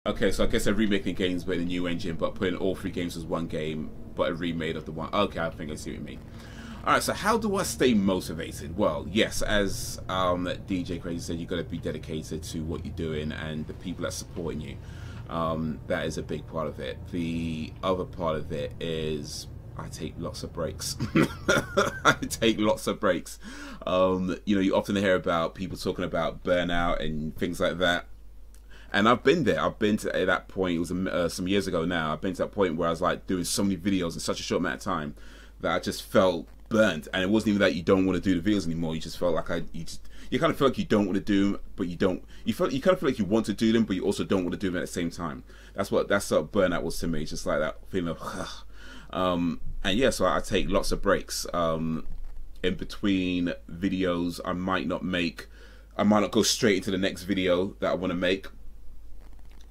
Okay, so I guess they're remaking games but in a new engine, but putting all three games as one game, but a remade of the one. Okay, I think I see what you mean. All right, so how do I stay motivated? Well, yes, as DJ Crazy said, you got to be dedicated to what you're doing and the people that supporting you. That is a big part of it. The other part of it is I take lots of breaks. I take lots of breaks. You know, you often hear about people talking about burnout and things like that. And I've been there. I've been to that point. It was some years ago now. I've been to that point where I was like doing so many videos in such a short amount of time that I just felt burnt. And it wasn't even that you don't want to do the videos anymore. You just felt like you kind of feel like you don't want to do them, but you don't. You kind of feel like you want to do them, but you also don't want to do them at the same time. That's what burnout was to me. It's just like that feeling of, and yeah. So I take lots of breaks in between videos. I might not go straight into the next video that I want to make.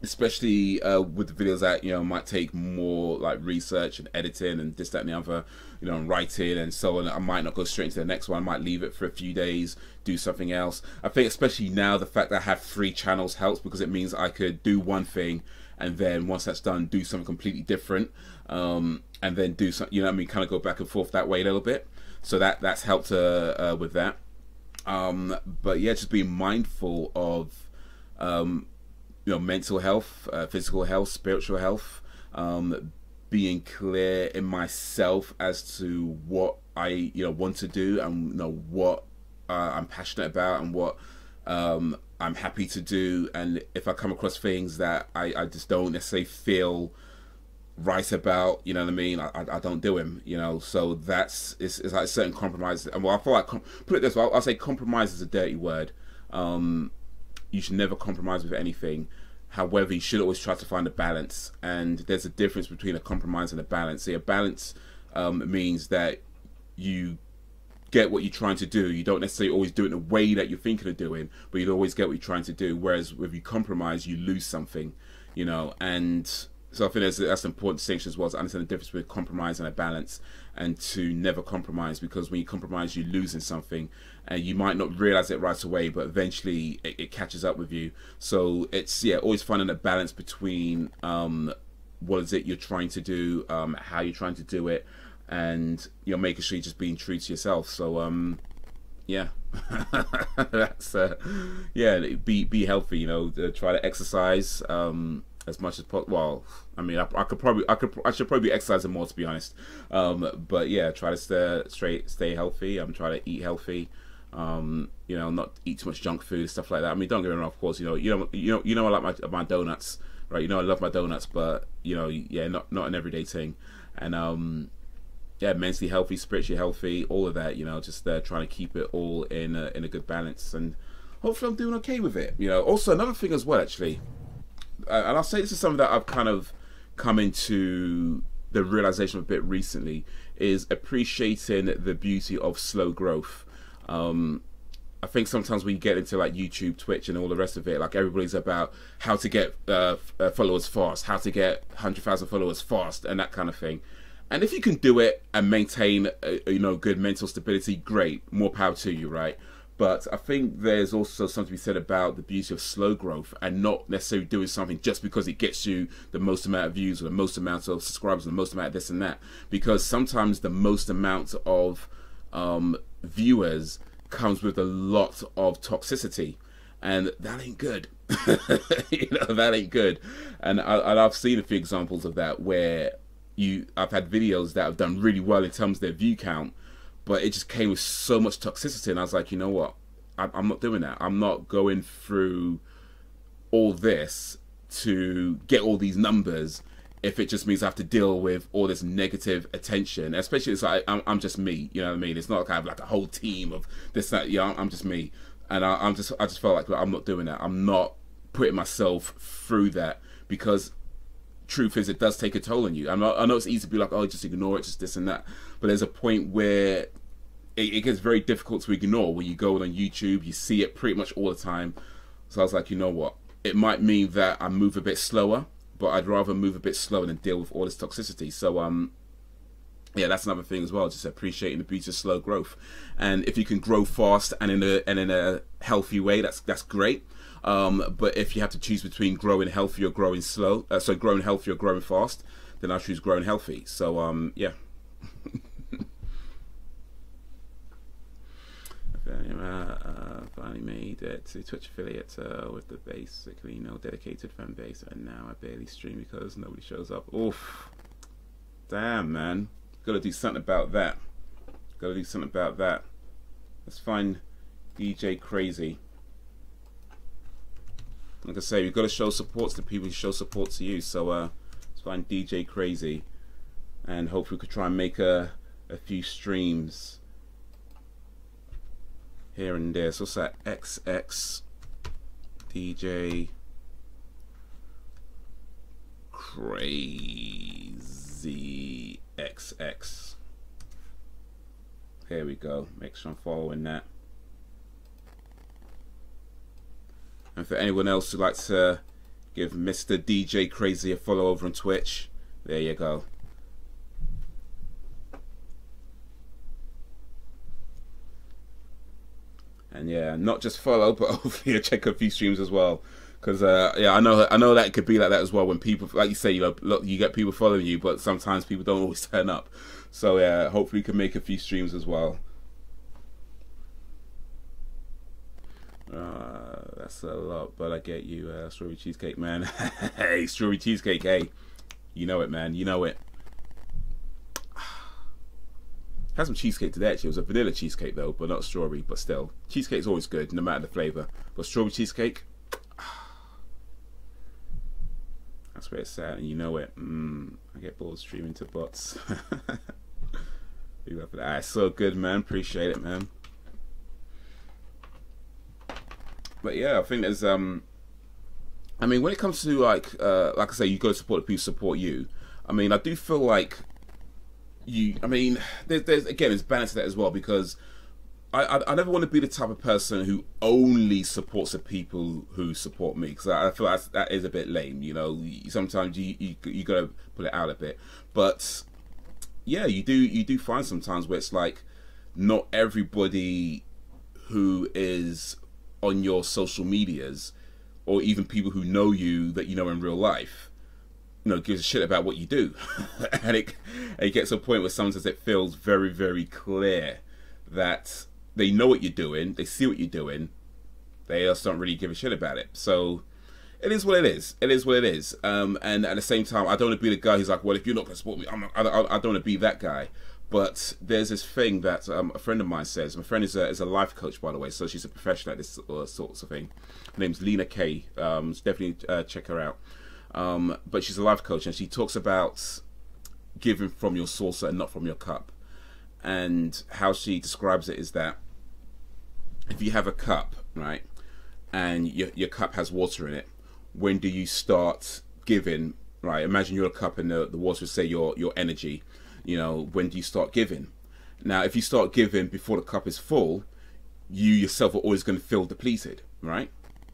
Especially with the videos that, you know, might take more like research and editing and this, that, and the other, you know, and writing and so on. I might not go straight into the next one. I might leave it for a few days, do something else. I think especially now the fact that I have 3 channels helps, because it means I could do one thing and then once that's done, do something completely different, and then do something, you know what I mean, kind of go back and forth that way a little bit. So that's helped with that. But yeah, just being mindful of you know, mental health, physical health, spiritual health, being clear in myself as to what I, you know, want to do, and, you know, what I'm passionate about and what I'm happy to do. And if I come across things that I just don't necessarily feel right about, you know what I mean, I don't do them, you know. So it's like certain compromises. And well, I feel like, put it this way, I'll say compromise is a dirty word. You should never compromise with anything. However, you should always try to find a balance, and there's a difference between a compromise and a balance. See, a balance means that you get what you're trying to do. You don't necessarily always do it in a way that you're thinking of doing, but you always get what you're trying to do. Whereas if you compromise, you lose something, you know. And so I think that's an important distinction as well, to understand the difference between compromise and a balance, and to never compromise, because when you compromise, you're losing something, and you might not realize it right away, but eventually it catches up with you. So it's, yeah, always finding a balance between what is it you're trying to do, how you're trying to do it, and, you know, making sure you're just being true to yourself. So yeah, that's yeah, be healthy, you know, try to exercise as much as possible. Well, I mean, I should probably be exercising more, to be honest. But yeah, try to stay healthy. I'm trying to eat healthy. You know, not eat too much junk food, stuff like that. I mean, don't get me wrong, of course, you know, I like my donuts, right? You know, I love my donuts, but, you know, yeah, not an everyday thing. And yeah, mentally healthy, spiritually healthy, all of that, you know, just trying to keep it all in a good balance, and hopefully I'm doing okay with it. You know, also another thing as well, actually, and I'll say this is something that I've kind of come into the realization of a bit recently, is appreciating the beauty of slow growth. I think sometimes when you get into like YouTube, Twitch, and all the rest of it, like everybody's about how to get followers fast, how to get 100,000 followers fast, and that kind of thing. And if you can do it and maintain, you know, good mental stability, great, more power to you, right? But I think there's also something to be said about the beauty of slow growth, and not necessarily doing something just because it gets you the most amount of views or the most amount of subscribers or the most amount of this and that. Because sometimes the most amount of viewers comes with a lot of toxicity, and that ain't good. You know, that ain't good. And I've seen a few examples of that where I've had videos that have done really well in terms of their view count, but it just came with so much toxicity, and I was like, you know what, I'm not doing that. I'm not going through all this to get all these numbers if it just means I have to deal with all this negative attention. Especially, it's like I'm just me, you know what I mean? It's not like I have like a whole team of this, that, yeah, I'm just me. And I just felt like, look, I'm not doing that. I'm not putting myself through that, because truth is, it does take a toll on you. I know it's easy to be like, oh, just ignore it, just this and that, but there's a point where it gets very difficult to ignore. When you go on YouTube, you see it pretty much all the time. So I was like, you know what, it might mean that I move a bit slower, but I'd rather move a bit slower than deal with all this toxicity. So yeah, that's another thing as well, just appreciating the beauty of slow growth. And if you can grow fast and in a healthy way, that's great. But if you have to choose between growing healthy or growing slow, so growing healthy or growing fast, then I choose growing healthy. So yeah. Finally made it to Twitch affiliate with the basically no dedicated fan base, and now I barely stream because nobody shows up. Oof. Damn, man. Gotta do something about that. Gotta do something about that. Let's find DJ Crazy. Like I say, we've got to show support to the people who show support to you. So let's find DJ Crazy, and hopefully we could try and make a few streams here and there. So what's that? XX DJ Crazy XX. Here we go. Make sure I'm following that. And for anyone else who'd like to give Mr. DJ Crazy a follow over on Twitch, there you go. And yeah, not just follow, but hopefully check a few streams as well. Because yeah, I know that it could be like that as well. When people, like you say, you get people following you, but sometimes people don't always turn up. So yeah, hopefully you can make a few streams as well. That's a lot, but I get you. Strawberry cheesecake, man. Hey, strawberry cheesecake. Hey, you know it, man. You know it. Had some cheesecake today actually. It was a vanilla cheesecake though, but not strawberry. But still, cheesecake's always good, no matter the flavor. But strawberry cheesecake, that's where it's at, and you know it. I get bored streaming to bots. It's so good, man. Appreciate it, man. But yeah, I think there's I mean, when it comes to like I say, you go support the people who support you. I mean, I do feel like I mean, there's again, there's balance to that as well, because I never want to be the type of person who only supports the people who support me, because I feel like that is a bit lame, you know. Sometimes you gotta put it out a bit, but yeah, you do find sometimes where it's like not everybody who is on your social medias, or even people who know you that you know in real life, you know, gives a shit about what you do. And it gets to a point where sometimes it feels very, very clear that they know what you're doing, they see what you're doing, they just don't really give a shit about it. So it is what it is. It is what it is. And at the same time, I don't want to be the guy who's like, well, if you're not going to support me, I don't want to be that guy. But there's this thing that a friend of mine says. My friend is a life coach, by the way, so she's a professional at this sorts of thing. Her name's Lena Kay. Definitely check her out. But she's a life coach, and she talks about giving from your saucer and not from your cup. And how she describes it is that if you have a cup, right, and your cup has water in it, when do you start giving, right? Imagine you're a cup and the water is, say, your energy. You know, when do you start giving? Now, if you start giving before the cup is full, you yourself are always going to feel depleted, right?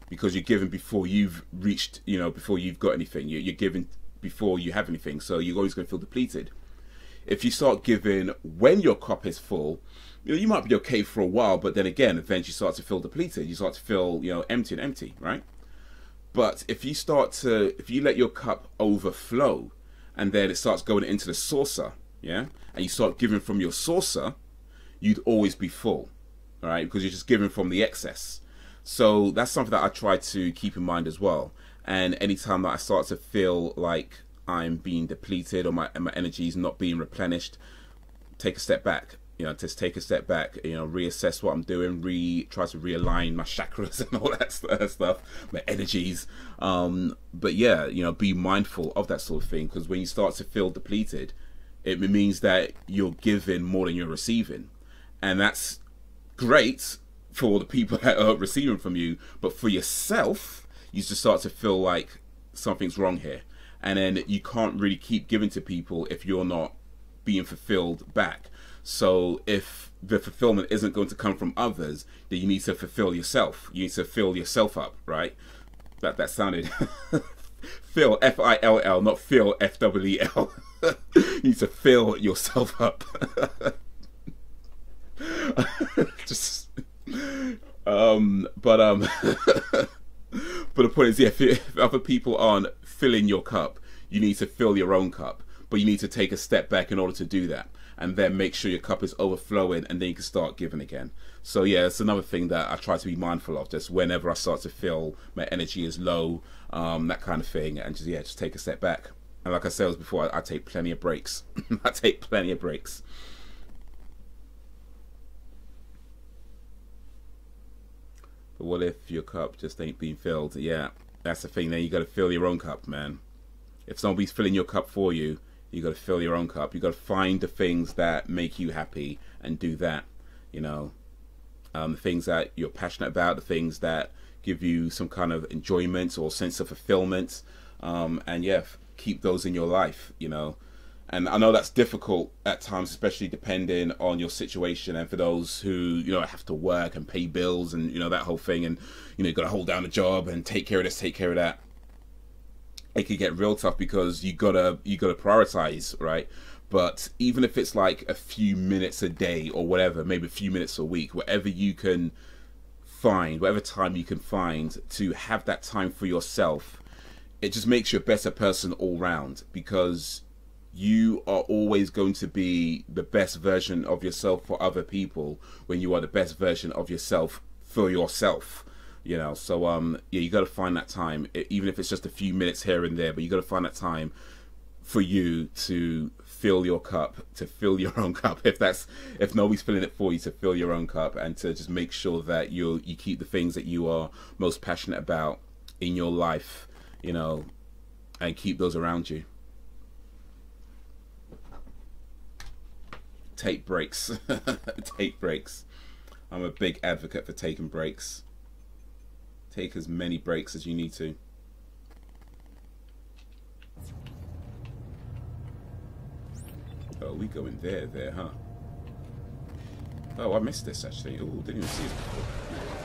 Because you're giving before you've reached, you know, before you've got anything. You're giving before you have anything, so you're always going to feel depleted. If you start giving when your cup is full, you know, you might be okay for a while, but then again, eventually you start to feel depleted. You start to feel, you know, empty, right? But if you let your cup overflow, and then it starts going into the saucer, yeah, and you start giving from your saucer, you'd always be full, all right? Because you're just giving from the excess. So that's something that I try to keep in mind as well. And anytime that I start to feel like I'm being depleted or my energy is not being replenished, take a step back. You know, just take a step back. You know, reassess what I'm doing. Try to realign my chakras and all that stuff, my energies. But yeah, you know, be mindful of that sort of thing, because when you start to feel depleted, it means that you're giving more than you're receiving, and that's great for the people that are receiving from you, but for yourself, you just start to feel like something's wrong here, and then you can't really keep giving to people if you're not being fulfilled back. So if the fulfillment isn't going to come from others, then you need to fulfill yourself. You need to fill yourself up, right? That sounded fill, F-I-L-L, not fill, F-W-E-L. You need to fill yourself up. point is, yeah, if other people aren't filling your cup, you need to fill your own cup. But you need to take a step back in order to do that, and then make sure your cup is overflowing, and then you can start giving again. So yeah, it's another thing that I try to be mindful of, just whenever I start to feel my energy is low, that kind of thing, and just take a step back. And like I said before, I take plenty of breaks. I take plenty of breaks. But what if your cup just ain't being filled? Yeah, that's the thing. Then you got to fill your own cup, man. If somebody's filling your cup for you, you got to fill your own cup. You got to find the things that make you happy and do that. You know, the things that you're passionate about, the things that give you some kind of enjoyment or sense of fulfillment, and yeah, keep those in your life. You know, and I know that's difficult at times, especially depending on your situation. And for those who have to work and pay bills and that whole thing, and you got to hold down a job and take care of this, take care of that. It could get real tough because you gotta prioritize, right? But even if it's like a few minutes a day or whatever, maybe a few minutes a week, whatever you can find, whatever time you can find to have that time for yourself, it just makes you a better person all round, because you are always going to be the best version of yourself for other people when you are the best version of yourself for yourself. So yeah, you got to find that time, even if it's just a few minutes here and there, but you got to find that time for you to fill your cup, to fill your own cup. If nobody's filling it for you, to fill your own cup, and to just make sure that you keep the things that you are most passionate about in your life, and keep those around you. Take breaks. Take breaks. I'm a big advocate for taking breaks. Take as many breaks as you need to. Oh, we going there, huh? Oh, I missed this actually. Oh, didn't even see it before.